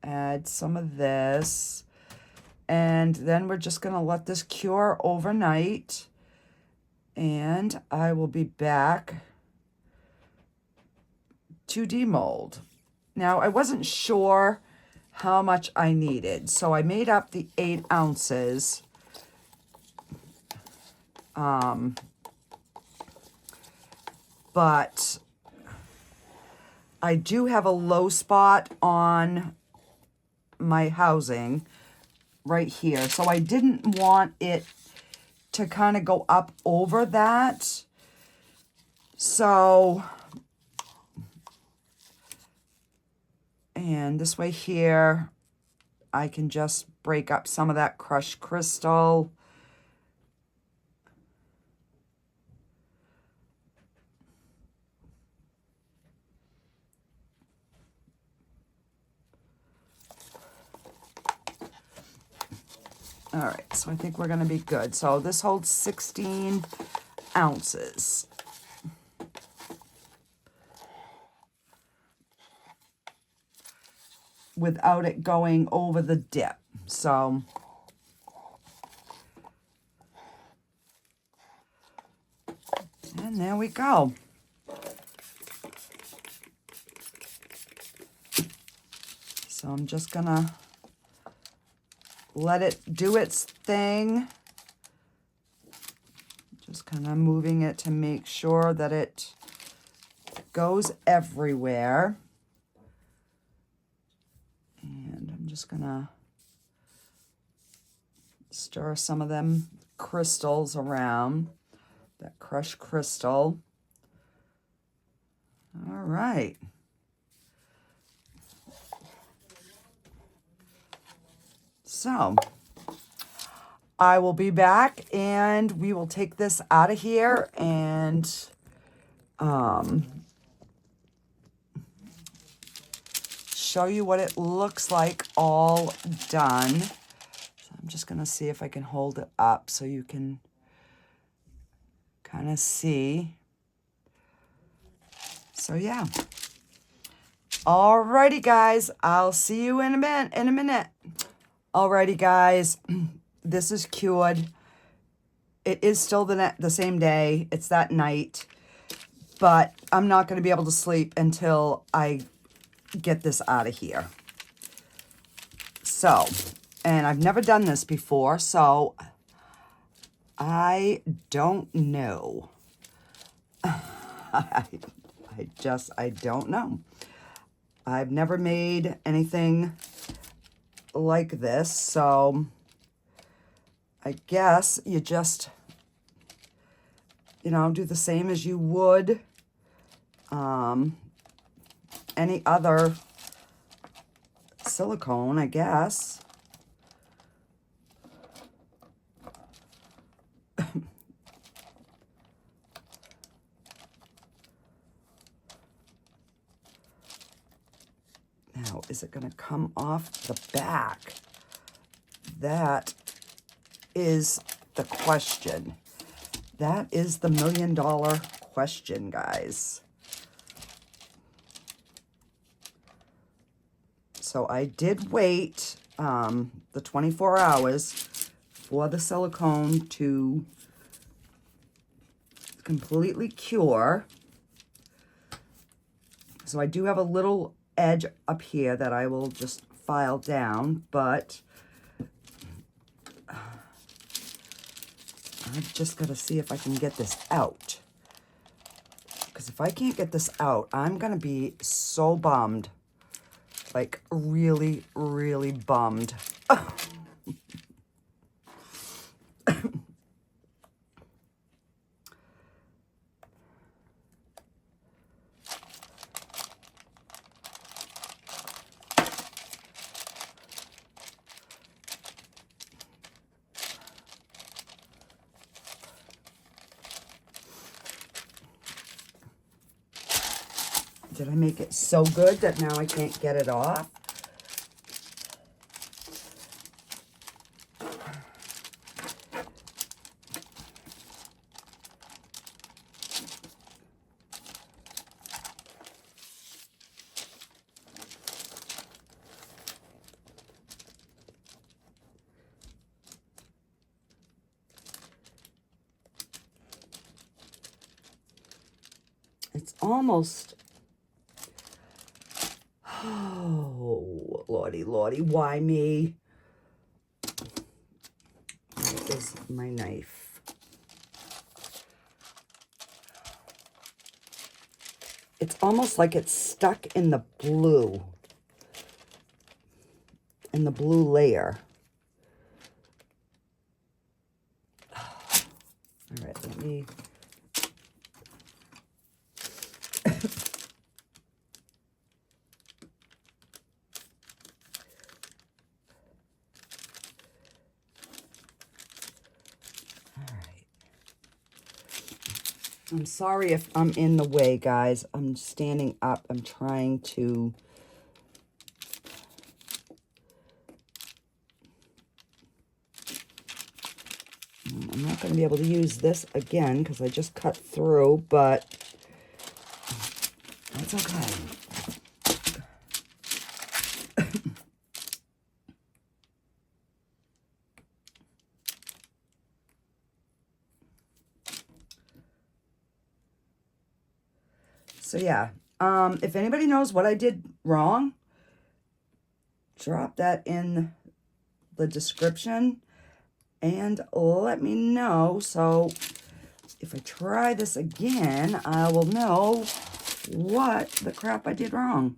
add some of this, and then we're just going to let this cure overnight, and I will be back to demold. Now, I wasn't sure how much I needed, so I made up the 8 ounces. But I do have a low spot on my housing right here, so I didn't want it to kind of go up over that. So, and this way here, I can just break up some of that crushed crystal. All right, so I think we're gonna be good. So this holds 16 ounces. Without it going over the dip. So, and there we go. So I'm just gonna let it do its thing. Just kind of moving it to make sure that it goes everywhere. And I'm just gonna stir some of them crystals around, that crushed crystal. All right. So I will be back, and we will take this out of here and show you what it looks like all done. So I'm just going to see if I can hold it up so you can kind of see. So yeah. Alrighty, guys. I'll see you in a minute. Alrighty, guys. This is cured. It is still the same day. It's that night. But I'm not going to be able to sleep until I get this out of here. So, and I've never done this before, so I don't know. I don't know. I've never made anything like this, so I guess you just, you know, do the same as you would any other silicone, I guess. Now, is it going to come off the back? That is the question. That is the million-dollar question, guys. So I did wait the 24 hours for the silicone to completely cure. So I do have a little edge up here that I will just file down, but I've just got to see if I can get this out. Because if I can't get this out, I'm going to be so bummed. Like, really, really bummed. Did I make it so good that now I can't get it off? It's almost... Oh, Lordy, Lordy, why me? Where is my knife? It's almost like it's stuck in the blue layer. All right, let me... I'm sorry if I'm in the way, guys. I'm standing up. I'm trying to... I'm not going to be able to use this again because I just cut through, but that's okay. So yeah, if anybody knows what I did wrong, drop that in the description and let me know. So if I try this again, I will know what the crap I did wrong.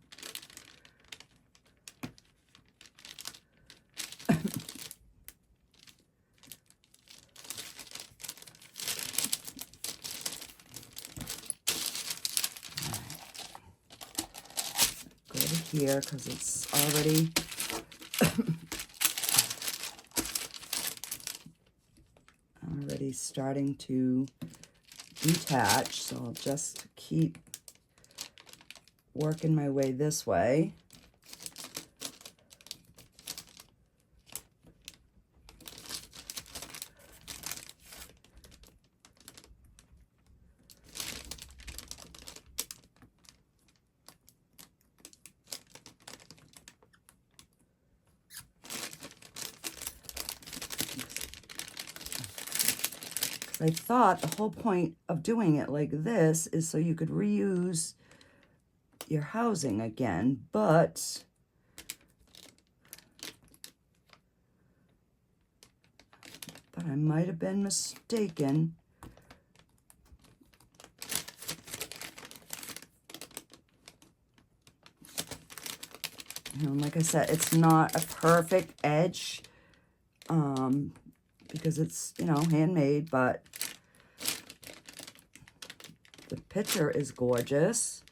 Here because it's already starting to detach, so I'll just keep working my way this way. I thought the whole point of doing it like this is so you could reuse your housing again, but I might have been mistaken. And like I said, it's not a perfect edge because it's, you know, handmade, but the picture is gorgeous.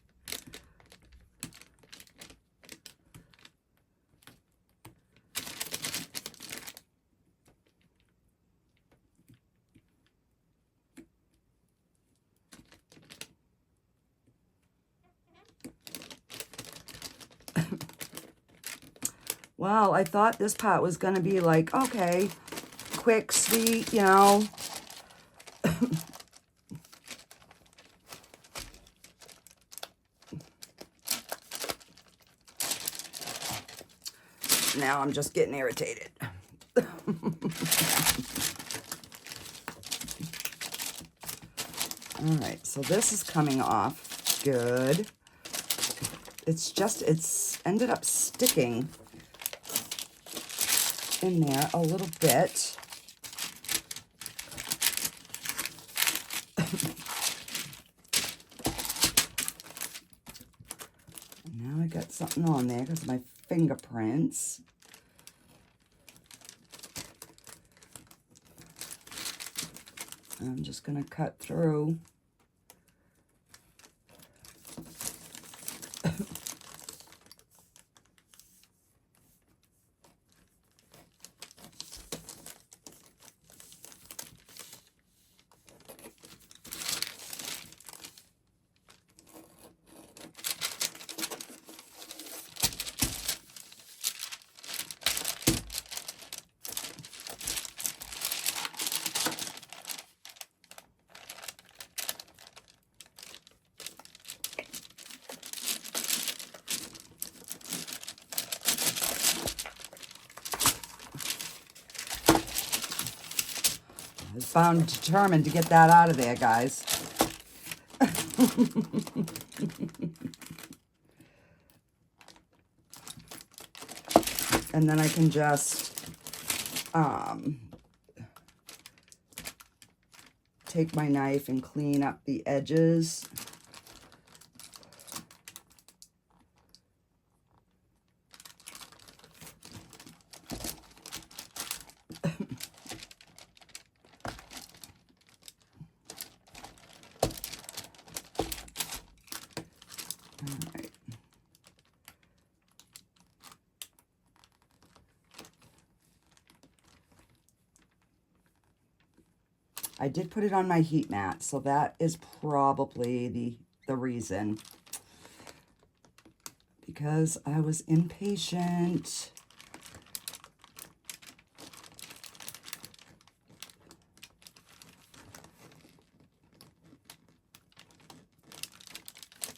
Well, I thought this part was going to be like, okay, quick, sweet, you know. Now I'm just getting irritated. All right, so this is coming off good. It's ended up sticking in there a little bit. Now I got something on there because of my fingerprints. I'm just going to cut through. I was bound determined to get that out of there, guys. And then I can just take my knife and clean up the edges. I did put it on my heat mat, so that is probably the reason. Because I was impatient.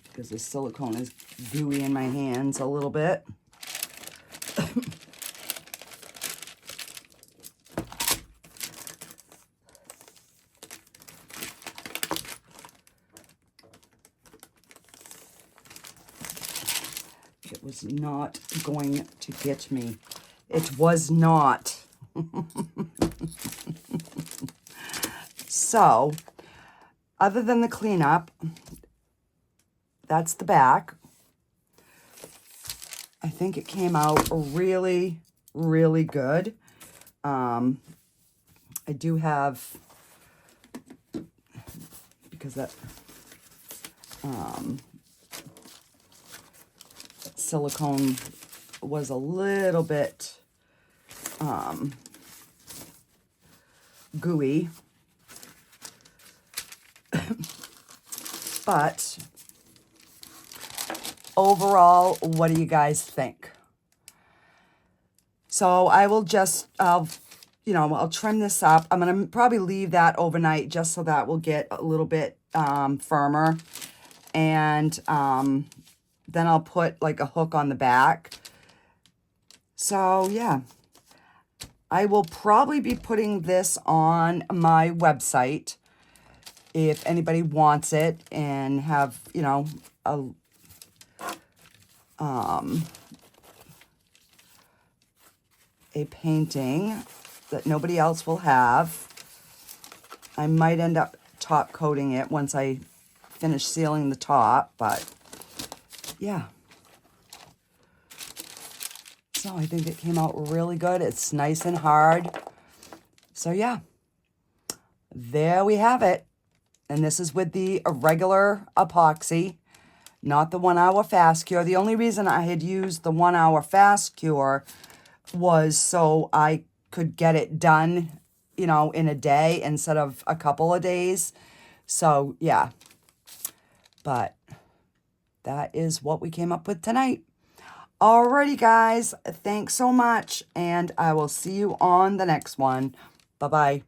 Because the silicone is gooey in my hands a little bit. It was not going to get me. It was not. So, other than the cleanup, that's the back. I think it came out really, really good. I do have, because that silicone was a little bit gooey, but overall, what do you guys think? So I will just, you know, I'll trim this up. I'm going to probably leave that overnight just so that will get a little bit firmer. And then I'll put like a hook on the back. So yeah, I will probably be putting this on my website if anybody wants it and have, you know, a painting that nobody else will have. I might end up top coating it once I finish sealing the top, but yeah. So I think it came out really good. It's nice and hard. So yeah, there we have it. And this is with the regular epoxy, not the 1 hour fast cure. The only reason I had used the 1 hour fast cure was so I could get it done, you know, in a day instead of a couple of days. So yeah, but that is what we came up with tonight. Alrighty, guys, thanks so much, and I will see you on the next one. Bye-bye.